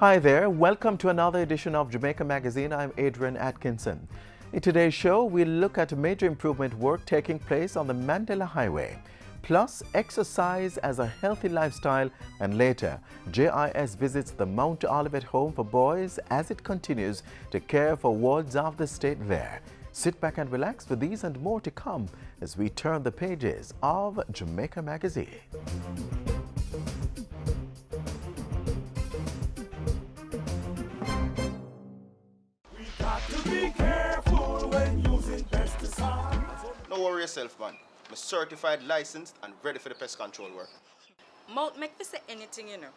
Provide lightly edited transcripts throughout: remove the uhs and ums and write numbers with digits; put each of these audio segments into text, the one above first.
Hi there, welcome to another edition of Jamaica Magazine. I'm Adrian Atkinson. In today's show, we'll look at major improvement work taking place on the Mandela Highway, plus exercise as a healthy lifestyle, and later, JIS visits the Mount Olivet Home for Boys as it continues to care for wards of the state there. Sit back and relax for these and more to come as we turn the pages of Jamaica Magazine. Don't worry yourself, man. I'm certified, licensed, and ready for the pest control work. Mount make me say anything, you know.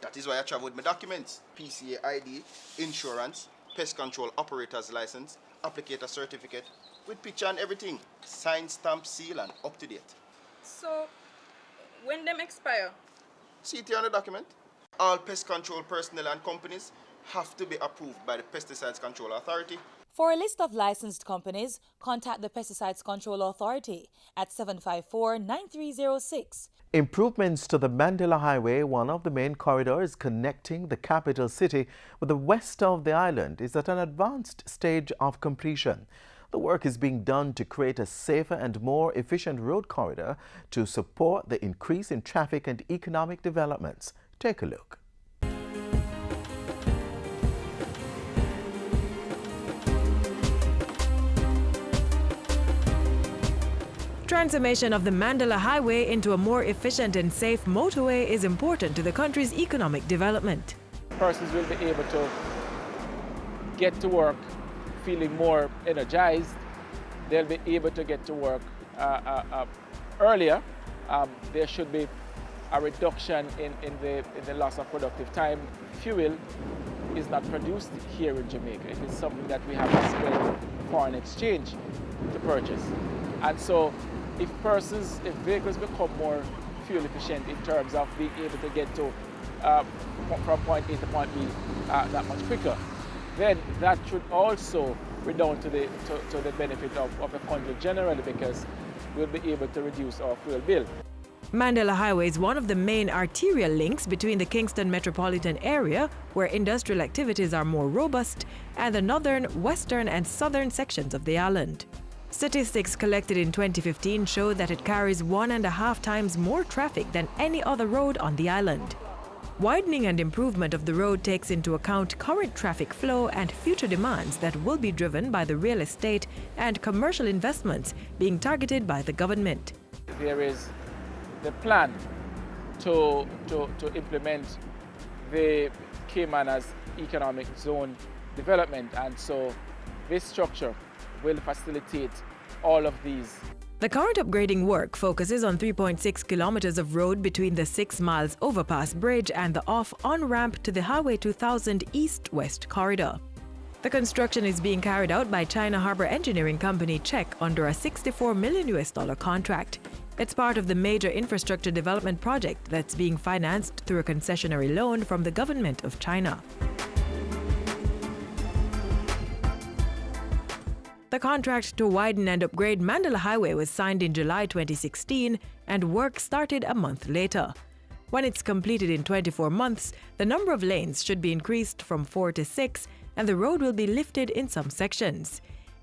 That is why I travel with my documents. PCA ID, insurance, pest control operator's license, applicator certificate, with picture and everything. Signed, stamp, seal, and up to date. So, when them expire? See it here on the document. All pest control personnel and companies have to be approved by the Pesticides Control Authority. For a list of licensed companies, contact the Pesticides Control Authority at 754-9306. Improvements to the Mandela Highway, one of the main corridors connecting the capital city with the west of the island, is at an advanced stage of completion. The work is being done to create a safer and more efficient road corridor to support the increase in traffic and economic developments. Take a look. Transformation of the Mandela Highway into a more efficient and safe motorway is important to the country's economic development. Persons will be able to get to work feeling more energized. They'll be able to get to work earlier. There should be a reduction in the loss of productive time. Fuel is not produced here in Jamaica. It is something that we have to spend foreign exchange to purchase. And so if vehicles become more fuel efficient in terms of being able to get to from point A to point B that much quicker, then that should also redound to the benefit of the country generally, because we'll be able to reduce our fuel bill. Mandela Highway is one of the main arterial links between the Kingston metropolitan area, where industrial activities are more robust, and the northern, western and southern sections of the island. Statistics collected in 2015 show that it carries 1.5 times more traffic than any other road on the island. Widening and improvement of the road takes into account current traffic flow and future demands that will be driven by the real estate and commercial investments being targeted by the government. There is the plan to implement the Caymanas economic zone development, and so this structure will facilitate all of these. The current upgrading work focuses on 3.6 kilometers of road between the 6 miles overpass bridge and the on-ramp to the Highway 2000 east-west corridor. The construction is being carried out by China Harbour Engineering Company Czech under a $64 million contract. It's part of the major infrastructure development project that's being financed through a concessionary loan from the government of China. The contract to widen and upgrade Mandela Highway was signed in July 2016, and work started a month later. When it's completed in 24 months, the number of lanes should be increased from 4 to 6, and the road will be lifted in some sections.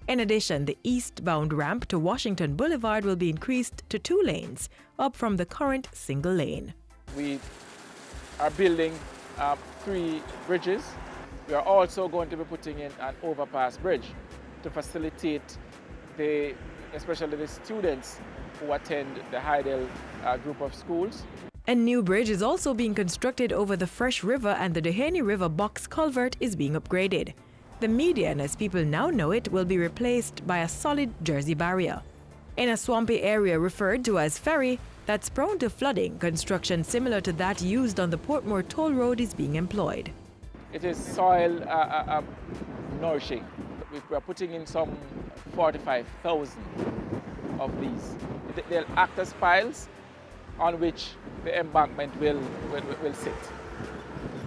In addition, the eastbound ramp to Washington Boulevard will be increased to 2 lanes, up from the current single lane. We are building 3 bridges. We are also going to be putting in an overpass bridge to facilitate especially the students who attend the Hydel group of schools. A new bridge is also being constructed over the Fresh River, and the Dehaney River box culvert is being upgraded. The median, as people now know it, will be replaced by a solid Jersey barrier. In a swampy area referred to as Ferry that's prone to flooding, construction similar to that used on the Portmore Toll Road is being employed. It is soil nourishing. We are putting in some 45,000 of these. They'll act as piles on which the embankment will sit.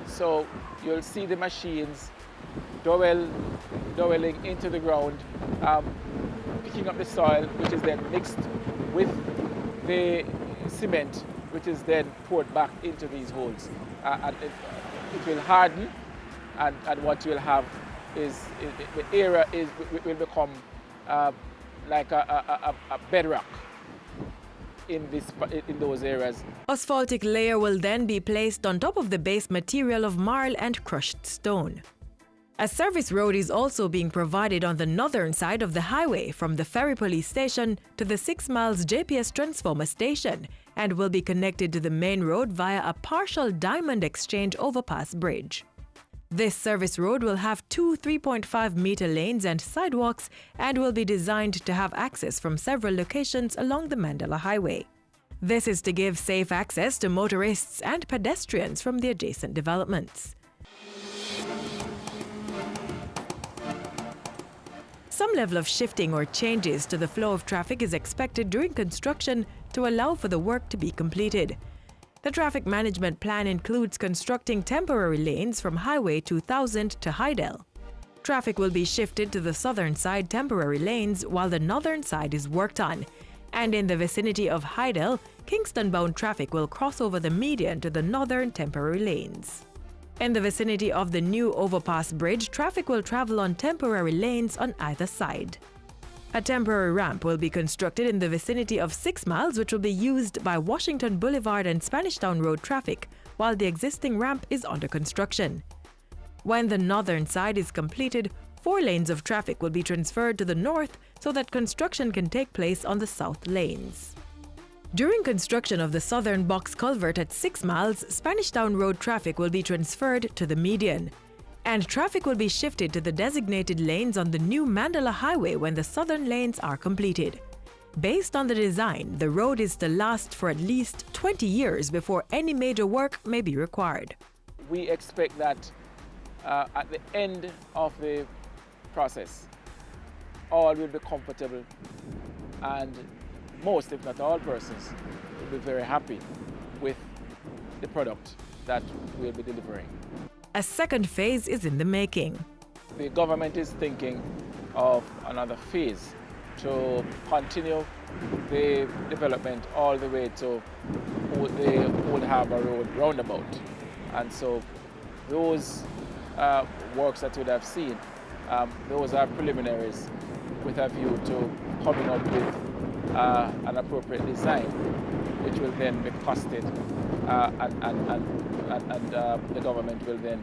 So you'll see the machines dowelling into the ground, picking up the soil, which is then mixed with the cement, which is then poured back into these holes. And it will harden and what you'll have is the area will become like a bedrock in those areas. Asphaltic layer will then be placed on top of the base material of marl and crushed stone. A service road is also being provided on the northern side of the highway from the Ferry Police Station to the 6 miles JPS Transformer Station and will be connected to the main road via a partial diamond exchange overpass bridge. This service road will have 2 3.5-meter lanes and sidewalks and will be designed to have access from several locations along the Mandela Highway. This is to give safe access to motorists and pedestrians from the adjacent developments. Some level of shifting or changes to the flow of traffic is expected during construction to allow for the work to be completed. The traffic management plan includes constructing temporary lanes from Highway 2000 to Hydel. Traffic will be shifted to the southern side temporary lanes while the northern side is worked on. And in the vicinity of Hydel, Kingston-bound traffic will cross over the median to the northern temporary lanes. In the vicinity of the new overpass bridge, traffic will travel on temporary lanes on either side. A temporary ramp will be constructed in the vicinity of 6 miles, which will be used by Washington Boulevard and Spanish Town Road traffic, while the existing ramp is under construction. When the northern side is completed, 4 lanes of traffic will be transferred to the north so that construction can take place on the south lanes. During construction of the southern box culvert at 6 miles, Spanish Town Road traffic will be transferred to the median, and traffic will be shifted to the designated lanes on the new Mandela Highway when the southern lanes are completed. Based on the design, the road is to last for at least 20 years before any major work may be required. We expect that at the end of the process, all will be comfortable and most, if not all persons, will be very happy with the product that we'll be delivering. A second phase is in the making. The government is thinking of another phase to continue the development all the way to the Old Harbour Road roundabout. And so those works that you would have seen, those are preliminaries with a view to coming up with an appropriate design, which will then be costed, and the government will then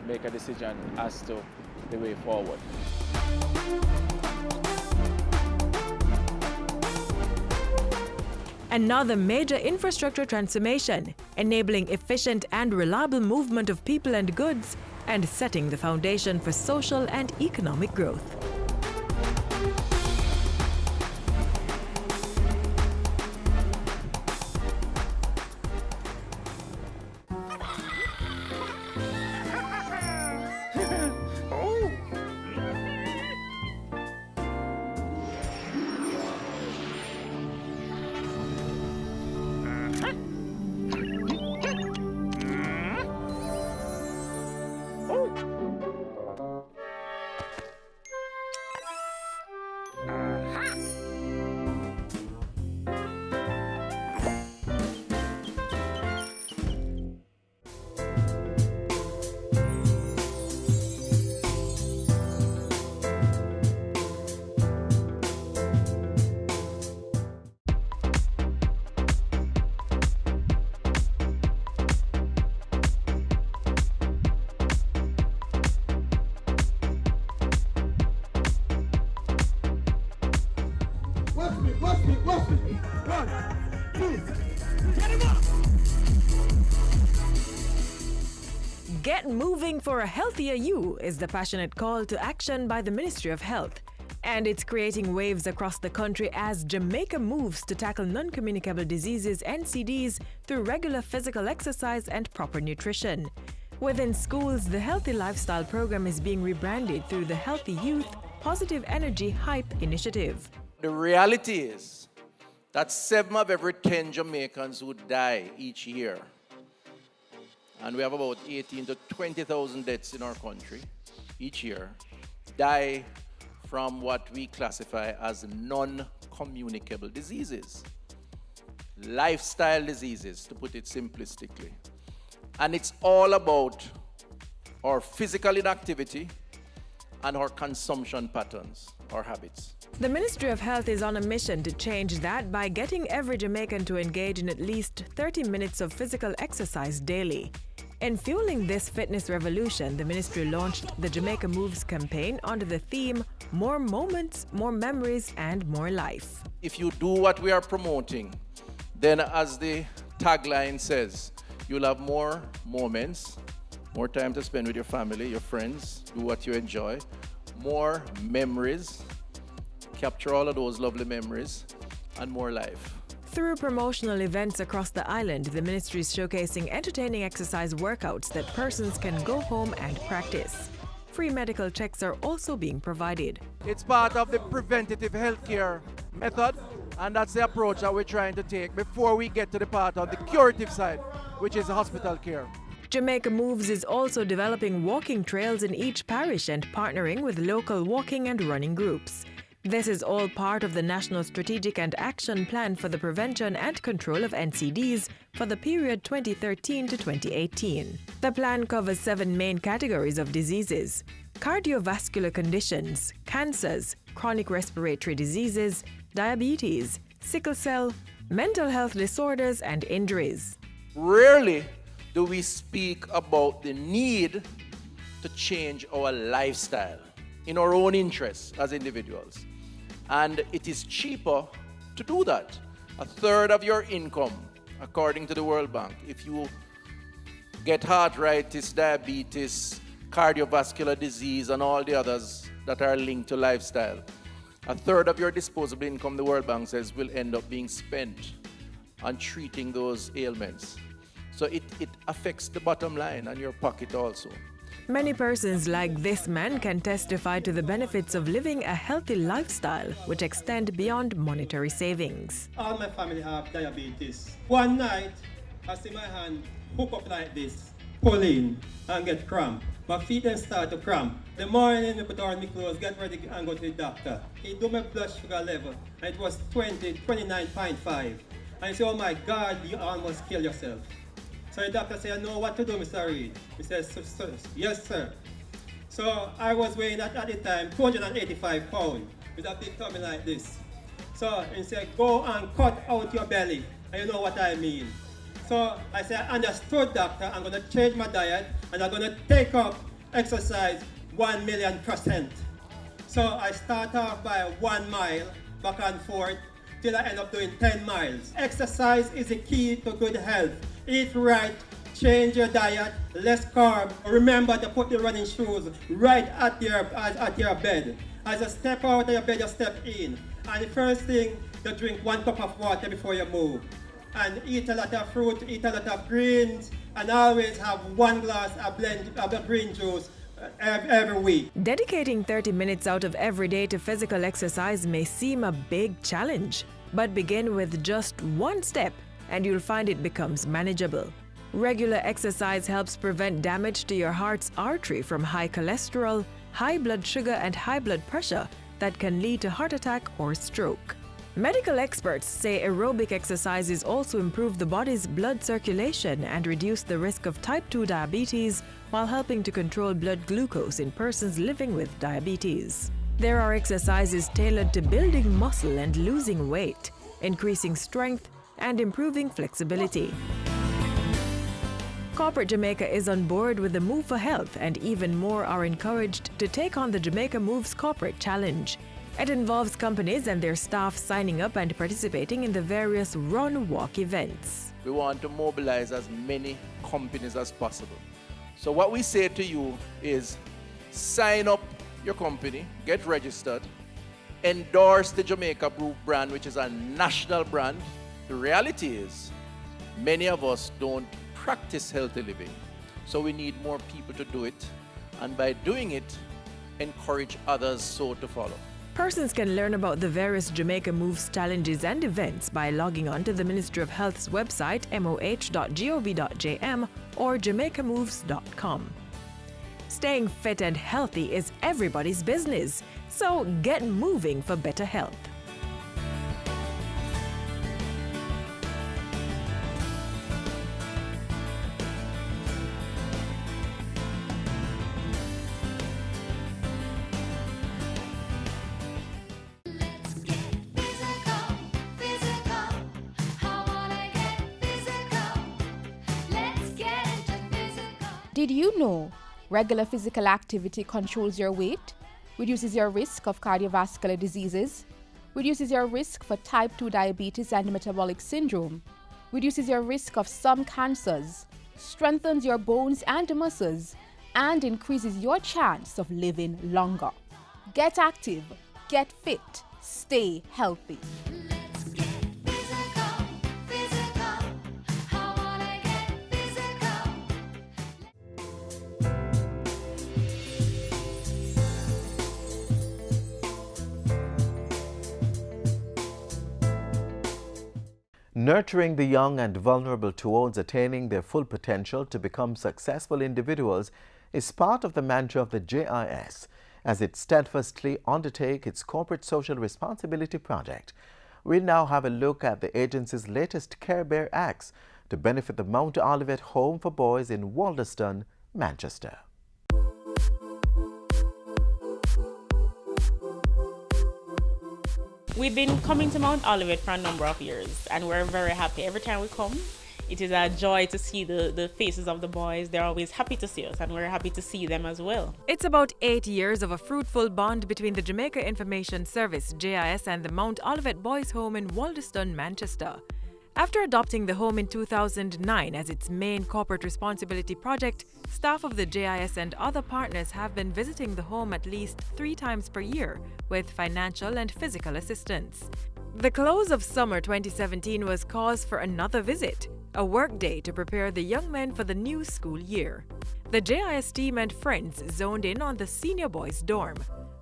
make a decision as to the way forward. Another major infrastructure transformation, enabling efficient and reliable movement of people and goods, and setting the foundation for social and economic growth. Get moving for a healthier you is the passionate call to action by the Ministry of Health. And it's creating waves across the country as Jamaica moves to tackle non-communicable diseases (NCDs) through regular physical exercise and proper nutrition. Within schools, the Healthy Lifestyle program is being rebranded through the Healthy Youth Positive Energy Hype initiative. The reality is that 7 of every 10 Jamaicans who die each year, and we have about 18 to 20,000 deaths in our country each year, die from what we classify as non-communicable diseases, lifestyle diseases, to put it simplistically. And it's all about our physical inactivity, and our consumption patterns, our habits. The Ministry of Health is on a mission to change that by getting every Jamaican to engage in at least 30 minutes of physical exercise daily. In fueling this fitness revolution, the ministry launched the Jamaica Moves campaign under the theme, More Moments, More Memories, and More Life. If you do what we are promoting, then as the tagline says, you'll have more moments, more time to spend with your family, your friends, do what you enjoy, more memories, capture all of those lovely memories, and more life. Through promotional events across the island, the ministry is showcasing entertaining exercise workouts that persons can go home and practice. Free medical checks are also being provided. It's part of the preventative healthcare method, and that's the approach that we're trying to take before we get to the part of the curative side, which is hospital care. Jamaica Moves is also developing walking trails in each parish and partnering with local walking and running groups. This is all part of the National Strategic and Action Plan for the Prevention and Control of NCDs for the period 2013 to 2018. The plan covers 7 main categories of diseases: cardiovascular conditions, cancers, chronic respiratory diseases, diabetes, sickle cell, mental health disorders, and injuries. Rarely do we speak about the need to change our lifestyle in our own interests as individuals. And it is cheaper to do that. 1/3 of your income, according to the World Bank, if you get arthritis, diabetes, cardiovascular disease, and all the others that are linked to lifestyle, 1/3 of your disposable income, the World Bank says, will end up being spent on treating those ailments. So it affects the bottom line and your pocket also. Many persons like this man can testify to the benefits of living a healthy lifestyle, which extend beyond monetary savings. All my family have diabetes. One night, I see my hand hook up like this, pull in and get cramp. My feet then start to cramp. The morning, I put on my clothes, get ready and go to the doctor. He do my blood sugar level, and it was 29.5. And he said, oh my God, you almost kill yourself. So the doctor said, I know what to do, Mr. Reed. He says, yes, sir. So I was weighing at the time 285 pounds with a big tummy like this. So he said, go and cut out your belly. And you know what I mean. So I said, I understood, doctor. I'm going to change my diet and I'm going to take up exercise 1,000,000%. So I start off by 1 mile back and forth till I end up doing 10 miles. Exercise is the key to good health. Eat right, change your diet, less carb. Remember to put the running shoes right at your bed. As you step out of your bed, you step in. And the first thing, you drink 1 cup of water before you move. And eat a lot of fruit, eat a lot of greens, and always have 1 glass of green juice every week. Dedicating 30 minutes out of every day to physical exercise may seem a big challenge, but begin with just 1 step and you'll find it becomes manageable. Regular exercise helps prevent damage to your heart's artery from high cholesterol, high blood sugar, and high blood pressure that can lead to heart attack or stroke. Medical experts say aerobic exercises also improve the body's blood circulation and reduce the risk of type 2 diabetes while helping to control blood glucose in persons living with diabetes. There are exercises tailored to building muscle and losing weight, increasing strength, and improving flexibility. Corporate Jamaica is on board with the Move for Health, and even more are encouraged to take on the Jamaica Moves Corporate Challenge. It involves companies and their staff signing up and participating in the various run-walk events. We want to mobilize as many companies as possible. So what we say to you is sign up your company, get registered, endorse the Jamaica Brew brand, which is a national brand. The reality is, many of us don't practice healthy living. So we need more people to do it. And by doing it, encourage others so to follow. Persons can learn about the various Jamaica Moves challenges and events by logging on to the Ministry of Health's website, moh.gov.jm or jamaicamoves.com. Staying fit and healthy is everybody's business, so get moving for better health. Did you know regular physical activity controls your weight, reduces your risk of cardiovascular diseases, reduces your risk for type 2 diabetes and metabolic syndrome, reduces your risk of some cancers, strengthens your bones and muscles, and increases your chance of living longer? Get active, get fit, stay healthy. Nurturing the young and vulnerable towards attaining their full potential to become successful individuals is part of the mantra of the JIS as it steadfastly undertakes its corporate social responsibility project. We'll now have a look at the agency's latest Care Bear acts to benefit the Mount Olivet Home for Boys in Wallaston, Manchester. We've been coming to Mount Olivet for a number of years and we're very happy. Every time we come, it is a joy to see the faces of the boys. They're always happy to see us and we're happy to see them as well. It's about 8 years of a fruitful bond between the Jamaica Information Service, JIS, and the Mount Olivet Boys Home in Wallaston, Manchester. After adopting the home in 2009 as its main corporate responsibility project, staff of the JIS and other partners have been visiting the home at least 3 times per year with financial and physical assistance. The close of summer 2017 was cause for another visit, a work day to prepare the young men for the new school year. The JIS team and friends zoned in on the senior boys' dorm.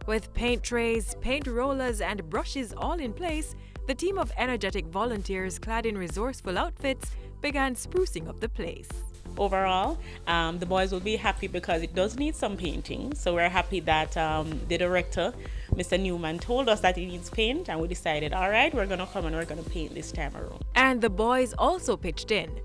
With paint trays, paint rollers, and brushes all in place, the team of energetic volunteers clad in resourceful outfits began sprucing up the place. Overall, the boys will be happy because it does need some painting. So we're happy that the director, Mr. Newman, told us that it needs paint and we decided, all right, we're going to come and we're going to paint this time around. And the boys also pitched in.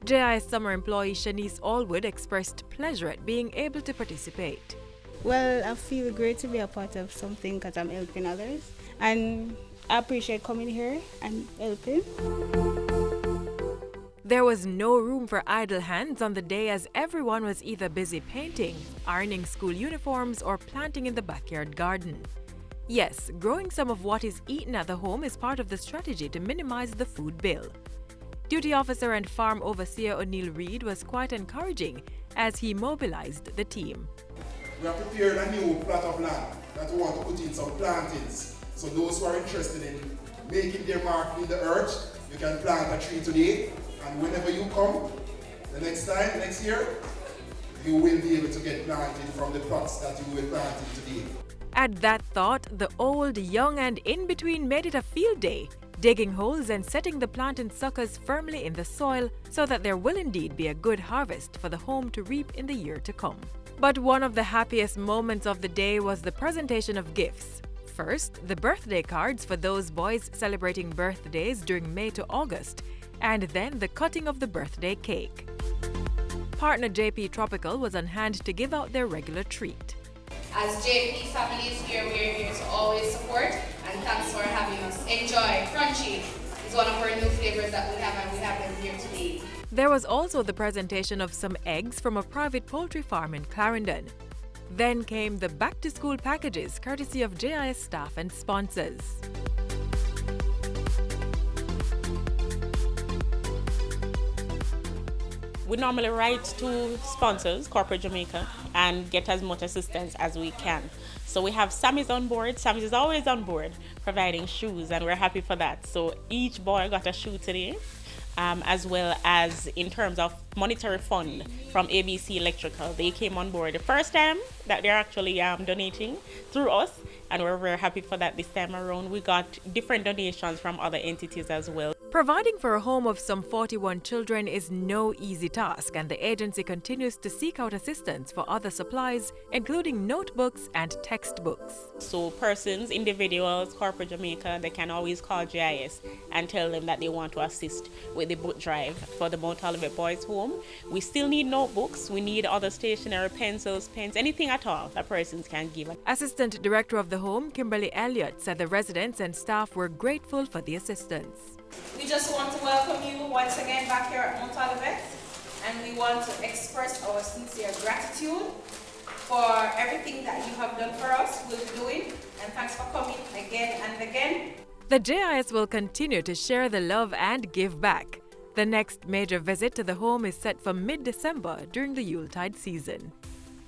JIS summer employee Shanice Allwood expressed pleasure at being able to participate. Well, I feel great to be a part of something because I'm helping others. And I appreciate coming here and helping. There was no room for idle hands on the day as everyone was either busy painting, ironing school uniforms, or planting in the backyard garden. Yes, growing some of what is eaten at the home is part of the strategy to minimize the food bill. Duty officer and farm overseer O'Neill Reid was quite encouraging as he mobilized the team. We have prepared a new plot of land that we want to put in some plantings. So those who are interested in making their mark in the earth, you can plant a tree today, and whenever you come, the next time, next year, you will be able to get planted from the plots that you will plant today. At that thought, the old, young, and in-between made it a field day, digging holes and setting the plantain suckers firmly in the soil so that there will indeed be a good harvest for the home to reap in the year to come. But one of the happiest moments of the day was the presentation of gifts. First, the birthday cards for those boys celebrating birthdays during May to August, and then the cutting of the birthday cake. Partner JP Tropical was on hand to give out their regular treat. As JP family is here, we are here to always support, and thanks for having us. Enjoy. Crunchy is one of our new flavors that we have, and we have them here today. There was also the presentation of some eggs from a private poultry farm in Clarendon. Then came the back-to-school packages courtesy of JIS staff and sponsors. We normally write to sponsors, Corporate Jamaica, and get as much assistance as we can. So we have Sammy's on board. Sammy is always on board providing shoes, and we're happy for that. So each boy got a shoe today. As well as in terms of monetary fund from ABC Electrical. They came on board the first time that they're actually donating through us, and we're very happy for that this time around. We got different donations from other entities as well. Providing for a home of some 41 children is no easy task, and the agency continues to seek out assistance for other supplies, including notebooks and textbooks. So persons, individuals, Corporate Jamaica, they can always call JIS and tell them that they want to assist with the book drive for the Mount Olivet Boys Home. We still need notebooks, we need other stationery, pencils, pens, anything at all that persons can give. Assistant Director of the home, Kimberly Elliott, said the residents and staff were grateful for the assistance. We just want to welcome you once again back here at Mount Olivet. and we want to express our sincere gratitude for everything that you have done for us, will be doing, and thanks for coming again and again. The JIS will continue to share the love and give back. The next major visit to the home is set for mid-December during the Yuletide season.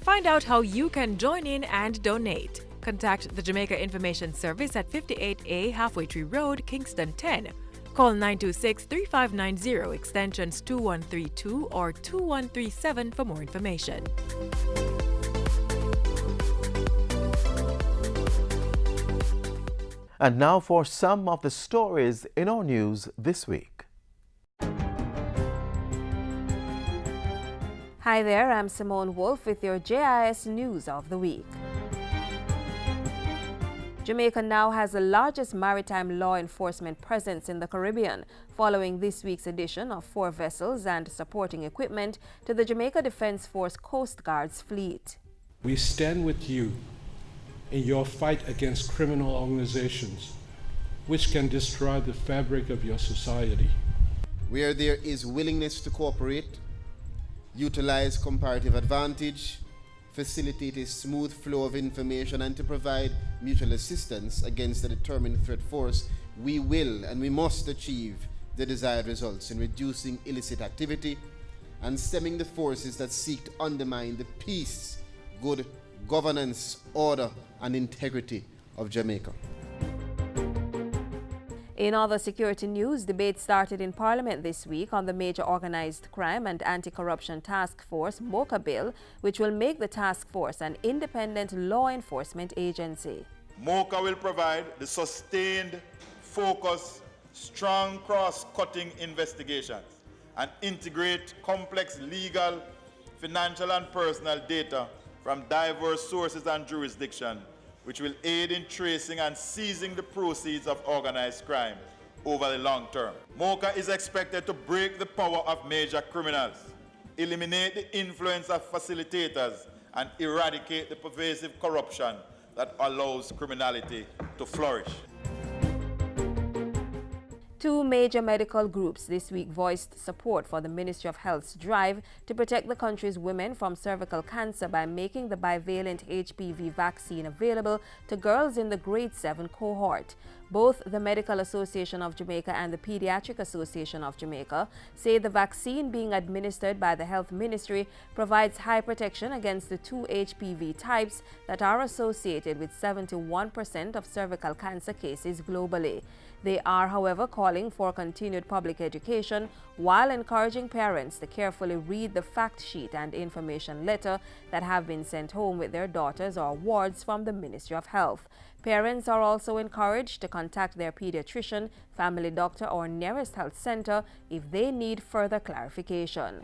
Find out how you can join in and donate. Contact the Jamaica Information Service at 58A Halfway Tree Road, Kingston 10. Call 926-3590 extensions 2132 or 2137 for more information. And now for some of the stories in our news this week. Hi there, I'm Simone Wolf with your JIS News of the Week. Jamaica now has the largest maritime law enforcement presence in the Caribbean, following this week's addition of 4 vessels and supporting equipment to the Jamaica Defense Force Coast Guard's fleet. We stand with you in your fight against criminal organizations, which can destroy the fabric of your society. Where there is willingness to cooperate, utilize comparative advantage, facilitate a smooth flow of information, and to provide mutual assistance against the determined threat force, we will and we must achieve the desired results in reducing illicit activity and stemming the forces that seek to undermine the peace, good governance, order, and integrity of Jamaica. In other security news, debate started in Parliament this week on the Major Organized Crime and Anti-Corruption Task Force MOCA bill, which will make the task force an independent law enforcement agency. MOCA will provide the sustained, focused, strong cross-cutting investigations and integrate complex legal, financial and personal data from diverse sources and jurisdictions, which will aid in tracing and seizing the proceeds of organized crime over the long term. MOCA is expected to break the power of major criminals, eliminate the influence of facilitators, and eradicate the pervasive corruption that allows criminality to flourish. 2 major medical groups this week voiced support for the Ministry of Health's drive to protect the country's women from cervical cancer by making the bivalent HPV vaccine available to girls in the grade 7 cohort. Both the Medical Association of Jamaica and the Pediatric Association of Jamaica say the vaccine being administered by the Health Ministry provides high protection against the 2 HPV types that are associated with 71% of cervical cancer cases globally. They are, however, calling for continued public education while encouraging parents to carefully read the fact sheet and information letter that have been sent home with their daughters or wards from the Ministry of Health. Parents are also encouraged to contact their pediatrician, family doctor, or nearest health center if they need further clarification.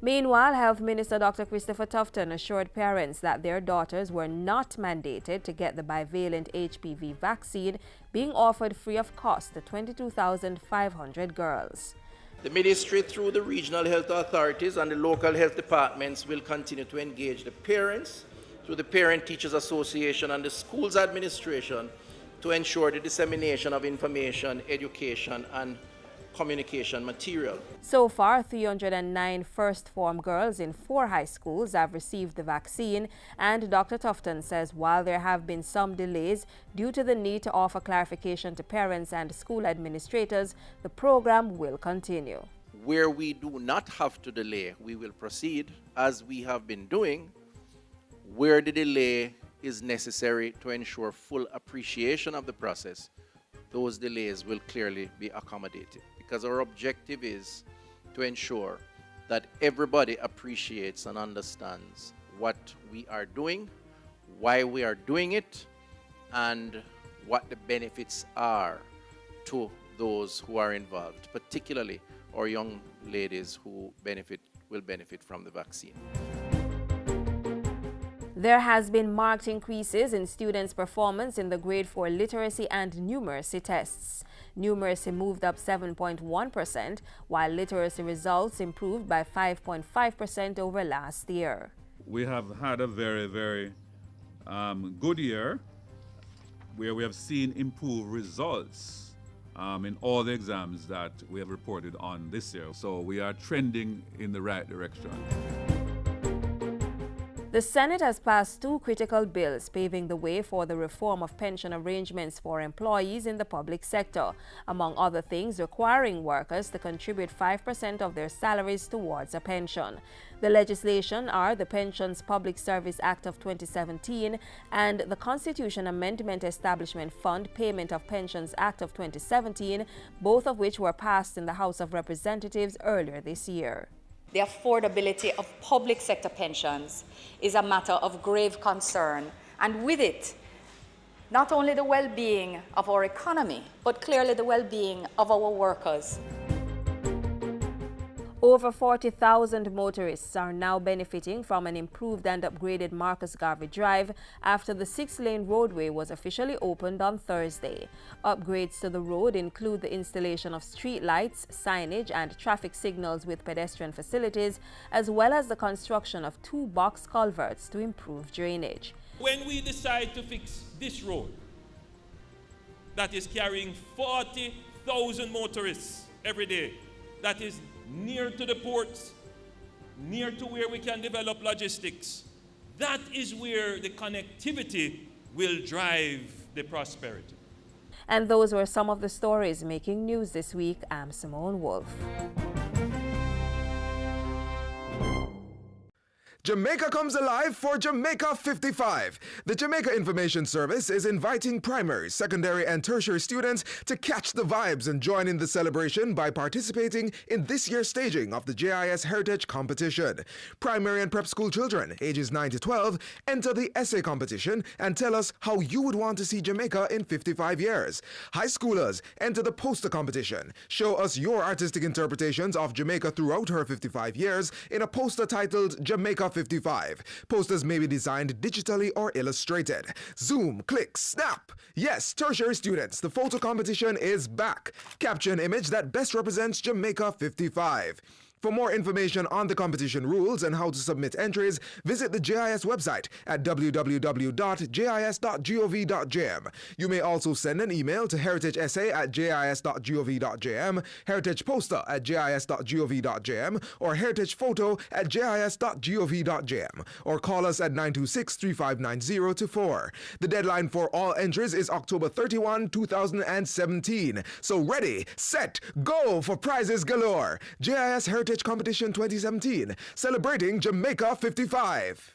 Meanwhile, Health Minister Dr. Christopher Tufton assured parents that their daughters were not mandated to get the bivalent HPV vaccine being offered free of cost to 22,500 girls. The ministry, through the regional health authorities and the local health departments, will continue to engage the parents through the Parent Teachers Association and the school's administration to ensure the dissemination of information, education, and communication material. So far, 309 first-form girls in 4 high schools have received the vaccine, and Dr. Tufton says while there have been some delays due to the need to offer clarification to parents and school administrators, the program will continue. Where we do not have to delay, we will proceed as we have been doing. Where the delay is necessary to ensure full appreciation of the process, those delays will clearly be accommodated, because our objective is to ensure that everybody appreciates and understands what we are doing, why we are doing it, and what the benefits are to those who are involved, particularly our young ladies who will benefit from the vaccine. There has been marked increases in students' performance in the grade 4 literacy and numeracy tests. Numeracy moved up 7.1%, while literacy results improved by 5.5% over last year. We have had a very, very good year where we have seen improved results in all the exams that we have reported on this year. So we are trending in the right direction. The Senate has passed two critical bills paving the way for the reform of pension arrangements for employees in the public sector, among other things requiring workers to contribute 5% of their salaries towards a pension. The legislation are the Pensions Public Service Act of 2017 and the Constitution Amendment Establishment Fund Payment of Pensions Act of 2017, both of which were passed in the House of Representatives earlier this year. The affordability of public sector pensions is a matter of grave concern, and with it, not only the well-being of our economy, but clearly the well-being of our workers. Over 40,000 motorists are now benefiting from an improved and upgraded Marcus Garvey Drive after the 6-lane roadway was officially opened on Thursday. Upgrades to the road include the installation of street lights, signage, and traffic signals with pedestrian facilities, as well as the construction of 2 box culverts to improve drainage. When we decide to fix this road that is carrying 40,000 motorists every day, that is near to the ports, near to where we can develop logistics, that is where the connectivity will drive the prosperity. And those were some of the stories making news this week. I'm Simone Wolf. Jamaica comes alive for Jamaica 55. The Jamaica Information Service is inviting primary, secondary, and tertiary students to catch the vibes and join in the celebration by participating in this year's staging of the JIS Heritage Competition. Primary and prep school children, ages 9 to 12, enter the essay competition and tell us how you would want to see Jamaica in 55 years. High schoolers enter the poster competition. Show us your artistic interpretations of Jamaica throughout her 55 years in a poster titled Jamaica 55. Posters may be designed digitally or illustrated. Zoom, click, snap. Yes, tertiary students, the photo competition is back. Capture an image that best represents Jamaica 55. For more information on the competition rules and how to submit entries, visit the JIS website at www.jis.gov.jm. You may also send an email to heritageessay@jis.gov.jm, heritageposter@jis.gov.jm, or heritagephoto@jis.gov.jm, or call us at 926-3590-4. The deadline for all entries is October 31, 2017. So ready, set, go for prizes galore. JIS Heritage Competition 2017, celebrating Jamaica 55.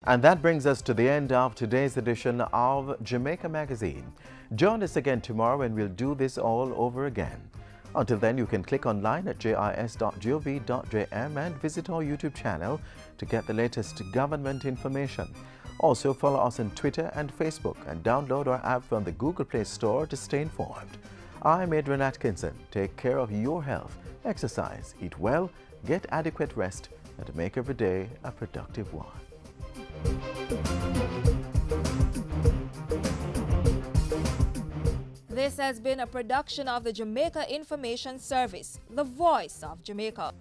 And that brings us to the end of today's edition of Jamaica Magazine. Join us again tomorrow and we'll do this all over again. Until then, you can click online at jis.gov.jm and visit our YouTube channel to get the latest government information. Also, follow us on Twitter and Facebook and download our app from the Google Play Store to stay informed. I'm Adrian Atkinson. Take care of your health, exercise, eat well, get adequate rest, and make every day a productive one. This has been a production of the Jamaica Information Service, the voice of Jamaica.